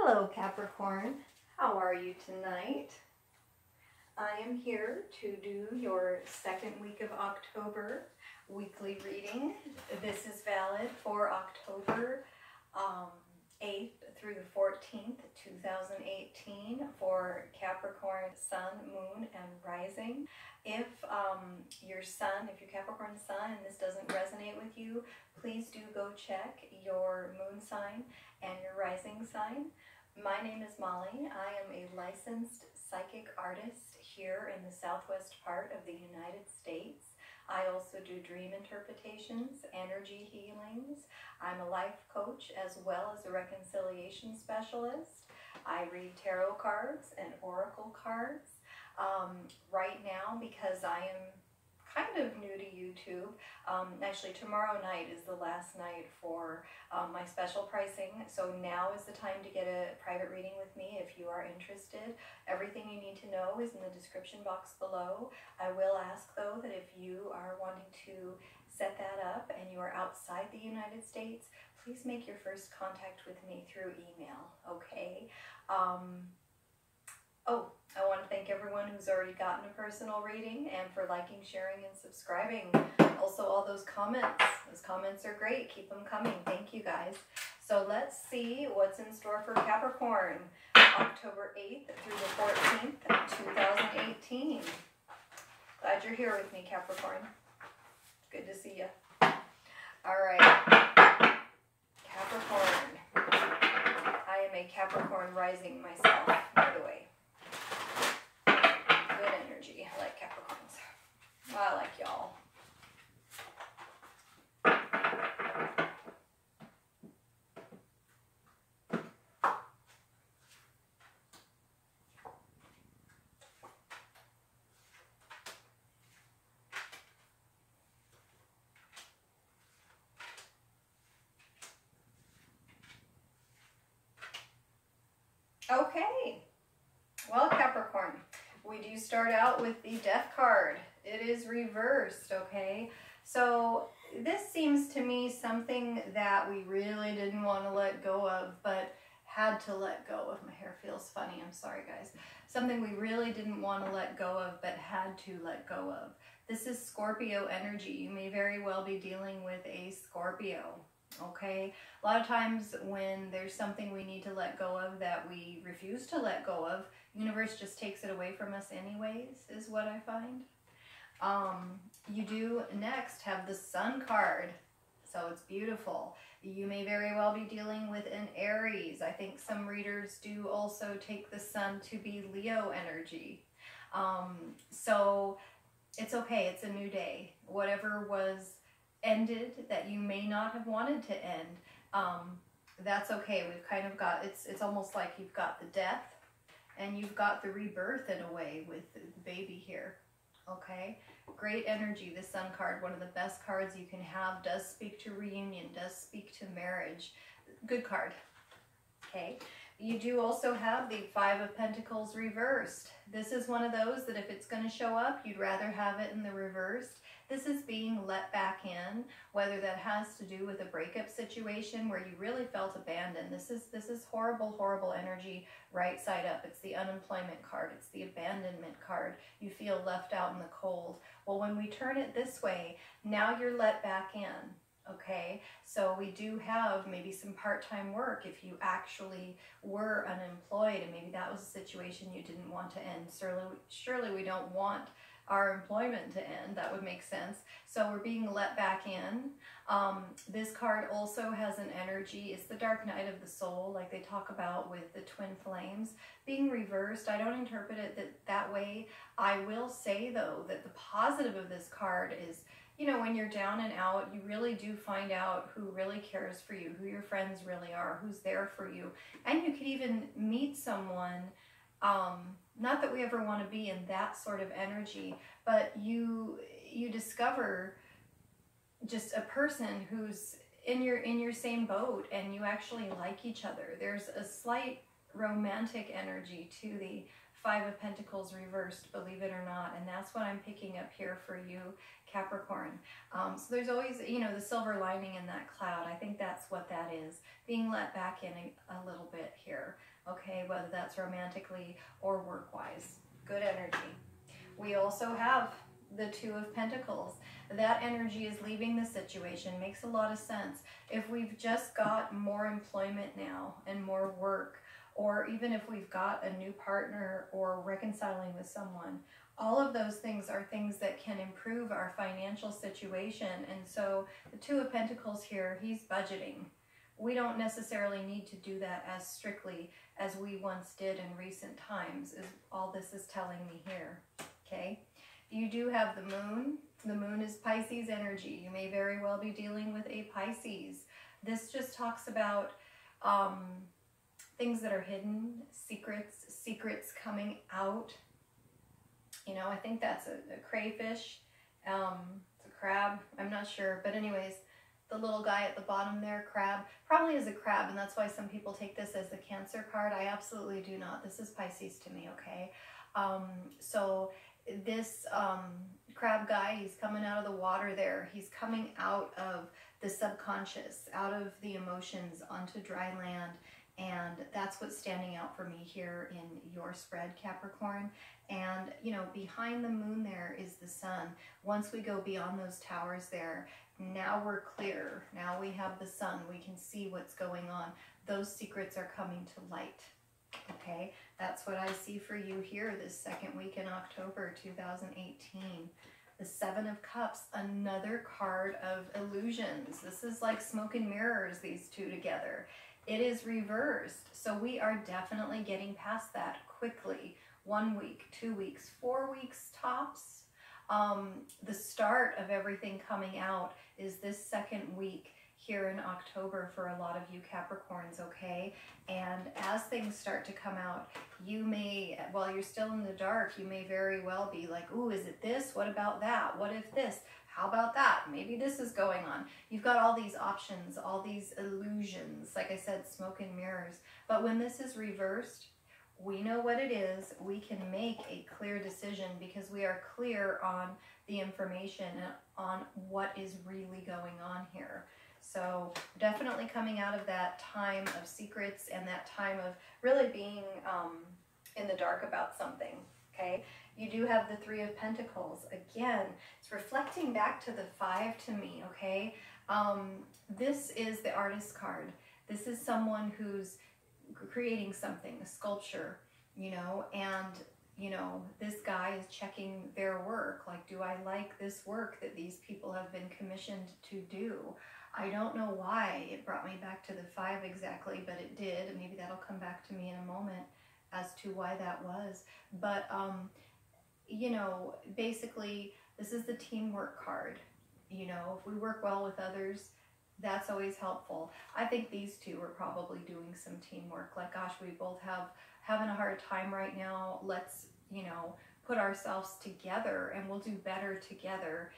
Hello Capricorn, how are you tonight? I am here to do your second week of October weekly reading. This is valid for October 8th through the 14th, 2018 for Capricorn Sun, Moon, and Rising. If your Capricorn Sun and this doesn't resonate with you, please do go check your moon sign and your rising sign. My name is Molly. I am a licensed psychic artist here in the southwest part of the United States. I also do dream interpretations, energy healings. I'm a life coach as well as a reconciliation specialist. I read tarot cards and oracle cards. Right now, because I am kind of new to YouTube, actually tomorrow night is the last night for my special pricing, so now is the time to get a private reading with me if you are interested. Everything you need to know is in the description box below. I will ask though that if you are wanting to set that up and you are outside the United States, please make your first contact with me through email, okay? Oh, I want to thank everyone who's already gotten a personal reading and for liking, sharing, and subscribing. Also, all those comments. Those comments are great. Keep them coming. Thank you, guys. So let's see what's in store for Capricorn. October 8th through the 14th, 2018. Glad you're here with me, Capricorn. Good to see you. All right. Capricorn. I am a Capricorn rising myself, by the way. Good energy. I like Capricorns. Well, I like y'all. Okay. Well, Capricorn, we do start out with the Death card. It is reversed, okay? So this seems to me something that we really didn't want to let go of, but had to let go of. My hair feels funny. I'm sorry, guys. Something we really didn't want to let go of, but had to let go of. This is Scorpio energy. You may very well be dealing with a Scorpio. Okay, a lot of times when there's something we need to let go of that we refuse to let go of, universe just takes it away from us anyways, is what I find. You do next have the Sun card, so it's beautiful. You may very well be dealing with an Aries. I think some readers do also take the Sun to be Leo energy. So it's okay, it's a new day. Whatever was ended that you may not have wanted to end, that's okay. We've kind of got, it's almost like you've got the death and you've got the rebirth in a way with the baby here. Okay, great energy. The Sun card, one of the best cards you can have, does speak to reunion, does speak to marriage. Good card. Okay, you do also have the Five of Pentacles reversed. This is one of those that if it's going to show up, you'd rather have it in the reversed. This is being let back in, whether that has to do with a breakup situation where you really felt abandoned. This is horrible, horrible energy right side up. It's the unemployment card. It's the abandonment card. You feel left out in the cold. Well, when we turn it this way, now you're let back in. Okay, so we do have maybe some part-time work if you actually were unemployed and maybe that was a situation you didn't want to end. Surely we don't want our employment to end. That would make sense. So we're being let back in. This card also has an energy. It's the dark night of the soul, like they talk about with the twin flames. Being reversed, I don't interpret it that way. I will say, though, that the positive of this card is, you know, when you're down and out, you really do find out who really cares for you, who your friends really are, who's there for you. And you could even meet someone, not that we ever want to be in that sort of energy, but you discover just a person who's in your same boat and you actually like each other. There's a slight romantic energy to the Five of Pentacles reversed, believe it or not, and that's what I'm picking up here for you, Capricorn. So there's always, you know, the silver lining in that cloud. I think that's what that is, being let back in a little bit here. okay, whether that's romantically or work-wise. Good energy. We also have the Two of Pentacles. That energy is leaving the situation. Makes a lot of sense. If we've just got more employment now and more work, or even if we've got a new partner or reconciling with someone, all of those things are things that can improve our financial situation. And so the Two of Pentacles here, he's budgeting. We don't necessarily need to do that as strictly as we once did in recent times, is all this is telling me here, okay? You do have the moon. The moon is Pisces energy. You may very well be dealing with a Pisces. This just talks about things that are hidden, secrets coming out. You know, I think that's a crayfish. It's a crab. I'm not sure. But anyways, the little guy at the bottom there, crab, probably is a crab. And that's why some people take this as the Cancer card. I absolutely do not. This is Pisces to me, okay? So this crab guy, he's coming out of the water there. He's coming out of the subconscious, out of the emotions onto dry land. And that's what's standing out for me here in your spread, Capricorn. And, you know, behind the moon there is the sun. Once we go beyond those towers there, now we're clear. Now we have the sun. We can see what's going on. Those secrets are coming to light. Okay, that's what I see for you here this second week in October 2018. The Seven of Cups, another card of illusions. This is like smoke and mirrors, these two together. It is reversed. So we are definitely getting past that quickly. 1 week, 2 weeks, 4 weeks tops. The start of everything coming out is this second week here in October for a lot of you Capricorns, okay? And as things start to come out, you may, while you're still in the dark, you may very well be like, ooh, is it this? What about that? What if this? How about that? Maybe this is going on. You've got all these options, all these illusions, like I said, smoke and mirrors. But when this is reversed, we know what it is. We can make a clear decision because we are clear on the information and on what is really going on here. So definitely coming out of that time of secrets and that time of really being in the dark about something, okay? You do have the Three of Pentacles. Again, it's reflecting back to the Five to me, okay? This is the artist card. This is someone who's creating something, a sculpture, you know, and, you know, this guy is checking their work. Like, do I like this work that these people have been commissioned to do? I don't know why it brought me back to the Five exactly, but it did. And maybe that'll come back to me in a moment as to why that was. But, you know, basically, this is the teamwork card. You know, if we work well with others, that's always helpful. I think these two are probably doing some teamwork. Like, gosh, we both having a hard time right now. Let's, you know, put ourselves together and we'll do better together.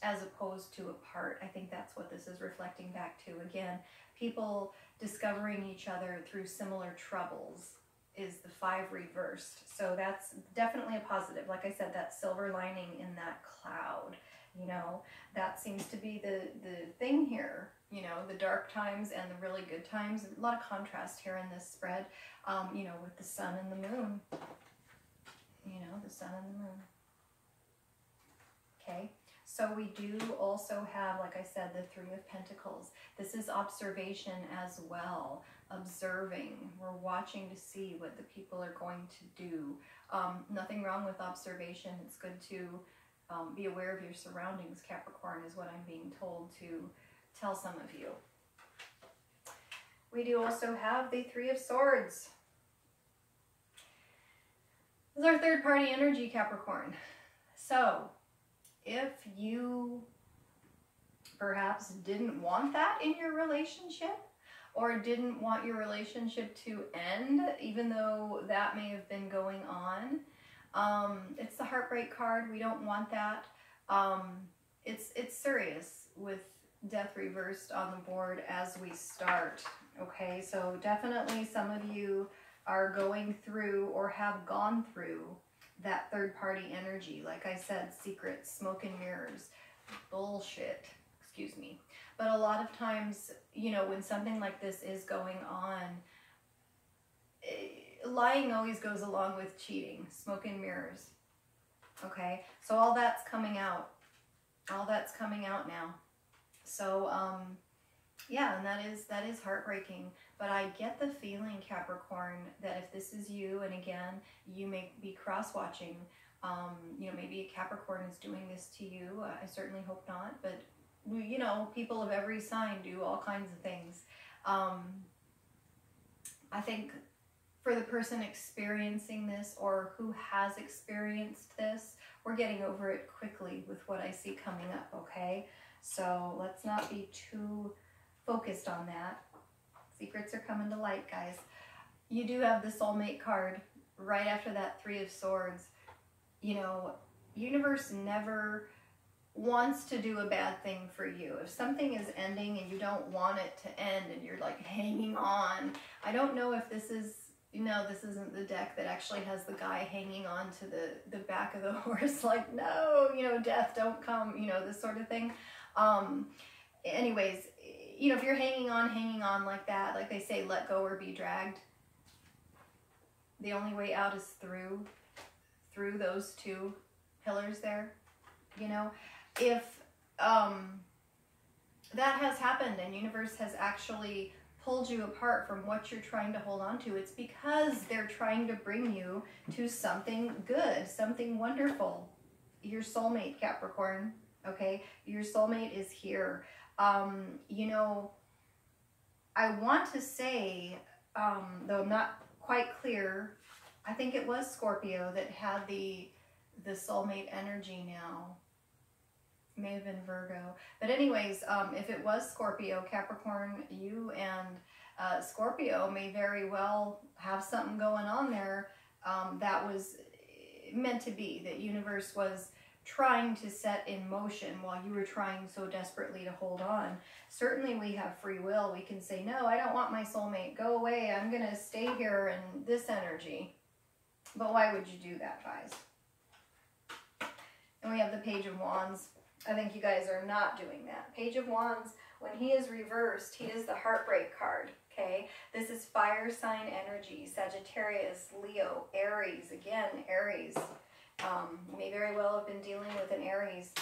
As opposed to apart. I think that's what this is reflecting back to. Again, people discovering each other through similar troubles is the Five reversed. So that's definitely a positive. Like I said, that silver lining in that cloud, you know, that seems to be the thing here. You know, the dark times and the really good times. A lot of contrast here in this spread, you know, with the sun and the moon. You know, the sun and the moon. Okay. So we do also have, like I said, the Three of Pentacles. This is observation as well. Observing. We're watching to see what the people are going to do. Nothing wrong with observation. It's good to be aware of your surroundings, Capricorn, is what I'm being told to tell some of you. We do also have the Three of Swords. This is our third party energy, Capricorn. So, if you perhaps didn't want that in your relationship or didn't want your relationship to end, even though that may have been going on, it's the heartbreak card. We don't want that. It's serious with death reversed on the board as we start. Okay, so definitely some of you are going through or have gone through that third-party energy. Like I said, secrets, smoke and mirrors, bullshit, excuse me. But a lot of times, you know, when something like this is going on, lying always goes along with cheating, smoke and mirrors. Okay, so all that's coming out. All that's coming out now. So, yeah, and that is heartbreaking. But I get the feeling, Capricorn, that if this is you, and again, you may be cross-watching, you know, maybe a Capricorn is doing this to you. I certainly hope not, but, you know, people of every sign do all kinds of things. I think for the person experiencing this or who has experienced this, we're getting over it quickly with what I see coming up, okay? So let's not be too focused on that. Secrets are coming to light, guys. You do have the soulmate card right after that Three of Swords. You know, universe never wants to do a bad thing for you. If something is ending and you don't want it to end and you're like hanging on, I don't know if this is, no, this isn't the deck that actually has the guy hanging on to the back of the horse, like, no, you know, death, don't come, you know, this sort of thing. Anyways, you know, if you're hanging on like that, like they say, let go or be dragged. The only way out is through those two pillars there, you know. If that has happened and universe has actually pulled you apart from what you're trying to hold on to, it's because they're trying to bring you to something good, something wonderful. Your soulmate, Capricorn, okay? Your soulmate is here. You know, I want to say, though I'm not quite clear, I think it was Scorpio that had the soulmate energy now. May have been Virgo. But anyways, if it was Scorpio, Capricorn, you and Scorpio may very well have something going on there that was meant to be, that universe was trying to set in motion while you were trying so desperately to hold on. Certainly we have free will. We can say, no, I don't want my soulmate. Go away. I'm going to stay here in this energy. But why would you do that, guys? And we have the Page of Wands. I think you guys are not doing that. Page of Wands, when he is reversed, he is the heartbreak card, okay? This is fire sign energy, Sagittarius, Leo, Aries. Again, Aries. You may very well have been dealing with an Aries.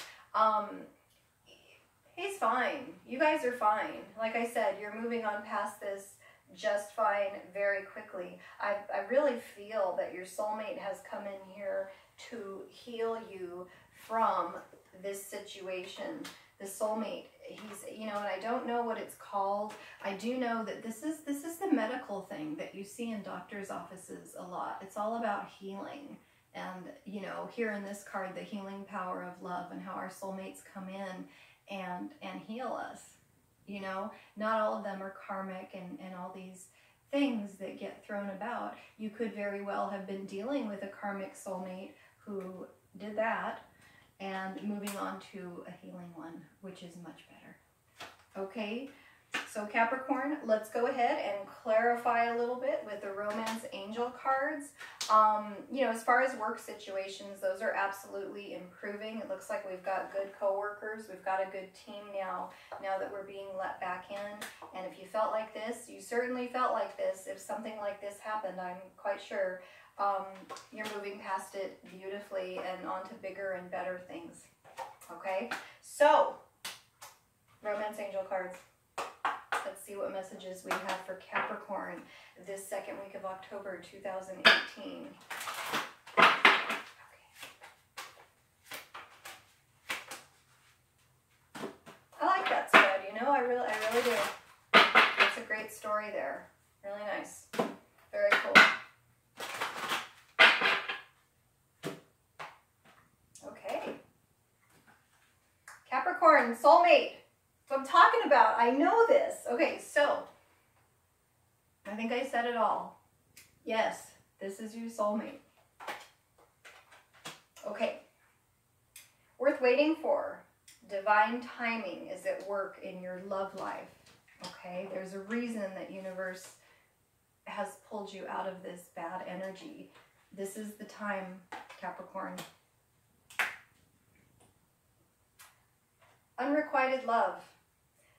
He's fine. You guys are fine. Like I said, you're moving on past this just fine very quickly. I really feel that your soulmate has come in here to heal you from this situation. The soulmate, he's, you know, and I don't know what it's called. I do know that this is the medical thing that you see in doctors' offices a lot. It's all about healing. And, you know, here in this card, the healing power of love and how our soulmates come in and heal us. You know, not all of them are karmic and all these things that get thrown about. You could very well have been dealing with a karmic soulmate who did that and moving on to a healing one, which is much better. Okay, so Capricorn, let's go ahead and clarify a little bit with the Romance Angel cards. You know, as far as work situations, those are absolutely improving. It looks like we've got good coworkers. We've got a good team now that we're being let back in. And if you felt like this, you certainly felt like this. If something like this happened, I'm quite sure you're moving past it beautifully and on to bigger and better things. Okay, so Romance Angel cards. Let's see what messages we have for Capricorn this second week of October 2018. Okay. I like that spread, you know, I really do. It's a great story there. Really nice. Very cool. Okay. Capricorn, soulmate. What I'm talking about, I know this. Okay, so I think I said it all. Yes, this is your soulmate. Okay, worth waiting for. Divine timing is at work in your love life. Okay, there's a reason that universe has pulled you out of this bad energy. This is the time, Capricorn. Unrequited love.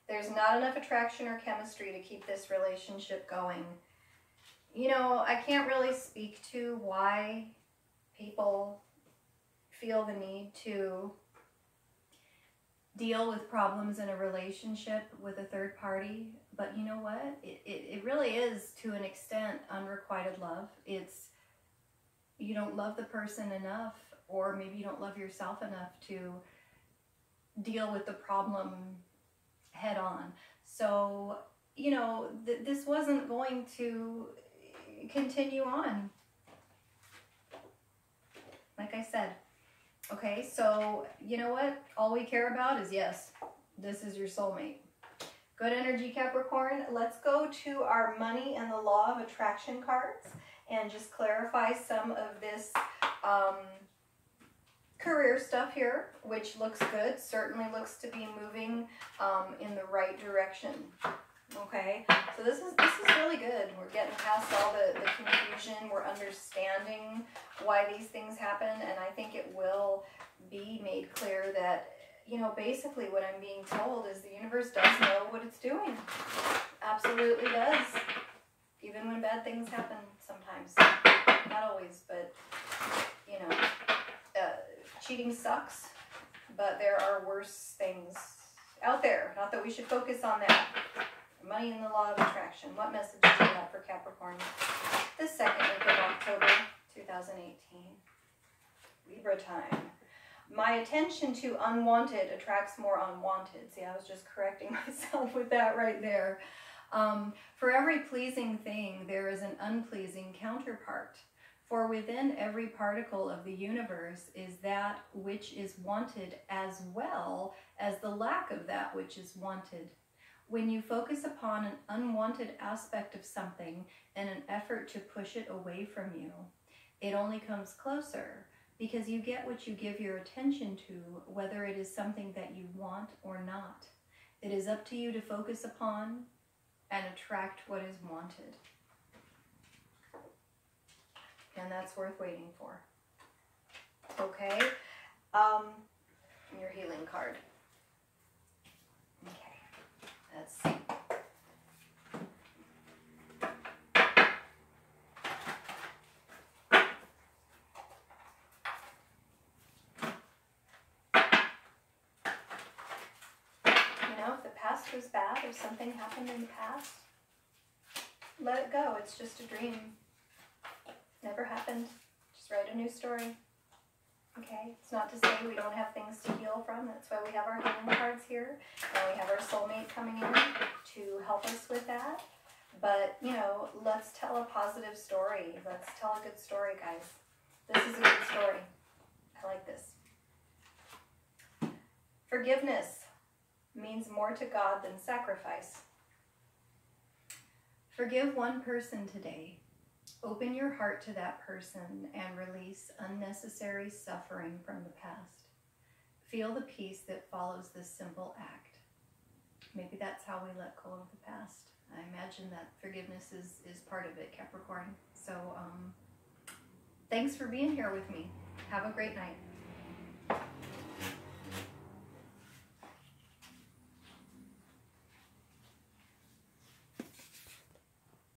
There's not enough attraction or chemistry to keep this relationship going. You know, I can't really speak to why people feel the need to deal with problems in a relationship with a third party, but you know what? It really is, to an extent, unrequited love. It's, you don't love the person enough, or maybe you don't love yourself enough to deal with the problem head on. So, you know, this wasn't going to continue on. Like I said. Okay, so you know what? All we care about is, yes, this is your soulmate. Good energy, Capricorn. Let's go to our money and the law of attraction cards and just clarify some of this career stuff here, which looks good. Certainly looks to be moving in the right direction. Okay, so this is really good. We're getting past all the confusion. We're understanding why these things happen, and I think it will be made clear that, you know, basically what I'm being told is the universe does know what it's doing. Absolutely does. Even when bad things happen sometimes. Not always, but, you know, cheating sucks, but there are worse things out there. Not that we should focus on that. Money and the law of attraction. What message do you have for Capricorn? The second week of October 2018. Libra time. My attention to unwanted attracts more unwanted. See, I was just correcting myself with that right there. For every pleasing thing, there is an unpleasing counterpart. For within every particle of the universe is that which is wanted, as well as the lack of that which is wanted. When you focus upon an unwanted aspect of something in an effort to push it away from you, it only comes closer, because you get what you give your attention to, whether it is something that you want or not. It is up to you to focus upon and attract what is wanted. And that's worth waiting for. Okay? Your healing card. Okay. Let's see. You know, if the past was bad, if something happened in the past, let it go. It's just a dream. Never happened. Just write a new story. Okay? It's not to say we don't have things to heal from. That's why we have our healing cards here. And we have our soulmate coming in to help us with that. But, you know, let's tell a positive story. Let's tell a good story, guys. This is a good story. I like this. Forgiveness means more to God than sacrifice. Forgive one person today. Open your heart to that person and release unnecessary suffering from the past. Feel the peace that follows this simple act. Maybe that's how we let go of the past. I imagine that forgiveness is part of it, Capricorn. So thanks for being here with me. Have a great night.